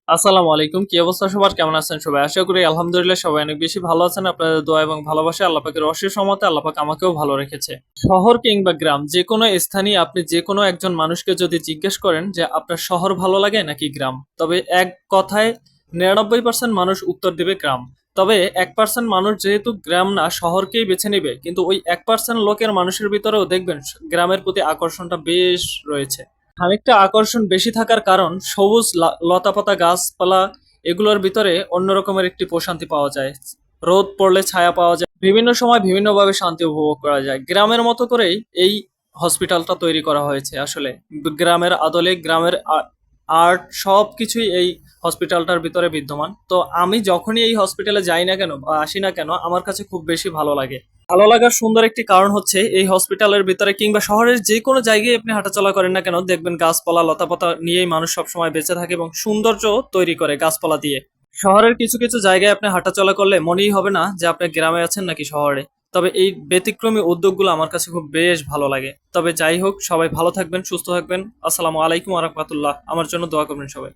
আসসালামু আলাইকুম। কি অবস্থা সবার? কেমন আছেন সবাই? আশা করি আলহামদুলিল্লাহ সবাই অনেক বেশি ভালো আছেন। আপনাদের দোয়া এবং ভালোবাসায় আল্লাহ পাকের অশেষ রহমতে আল্লাহ পাক আমাকেও ভালো রেখেছে। শহর কিংবা গ্রাম যেকোনো স্থানেই আপনি যেকোনো একজন মানুষকে যদি জিজ্ঞেস করেন যে আপনার শহর ভালো লাগে নাকি গ্রাম? তবে এক কথায় ৯৯% মানুষ উত্তর দিবে গ্রাম। তবে ১% মানুষ যেহেতু গ্রাম না শহরকেই বেছে নিবে, কিন্তু ওই ১% লোকের মানুষের ভিতরেও দেখবেন গ্রামের প্রতি আকর্ষণটা বেশ রয়েছে। খানিকটা আকর্ষণ বেশি থাকার কারণ সবুজ লতাপাতা গাছপালা এগুলোর ভিতরে অন্য রকমের একটি প্রশান্তি পাওয়া যায়। রোদ পড়লে ছায়া পাওয়া যায়, বিভিন্ন সময় বিভিন্নভাবে শান্তি উপভোগ করা যায়। গ্রামের মতো করেই এই হসপিটালটা তৈরি করা হয়েছে আসলে। গ্রামের আদলে গ্রামের আর্ট সবকিছুই এই হসপিটালটার ভিতরে বিদ্যমান। তো আমি যখনই এই হসপিটালে যাই না কেন বা আসি না কেন আমার কাছে খুব বেশি ভালো লাগে। ভালো লাগার সুন্দর একটি কারণ হচ্ছে এই হসপিটালের ভিতরে কিংবা শহরের যে কোনো জায়গায় আপনি হাঁটাচলা করেন না কেন দেখবেন গাছপালা লতাপাতা নিয়েই মানুষ সবসময় বেঁচে থাকে এবং সৌন্দর্য তৈরি করে গাছপালা দিয়ে। শহরের কিছু কিছু জায়গায় আপনি হাঁটাচলা করলে মনেই হবে না যে আপনি গ্রামে আছেন নাকি শহরে। তবে এই ব্যতিক্রমী উদ্যোগগুলো আমার কাছে খুব বেশ ভালো লাগে। তবে যাই হোক, সবাই ভালো থাকবেন, সুস্থ থাকবেন। আসসালামু আলাইকুম ওয়া রাহমাতুল্লাহ। আমার জন্য দোয়া করবেন সবাই।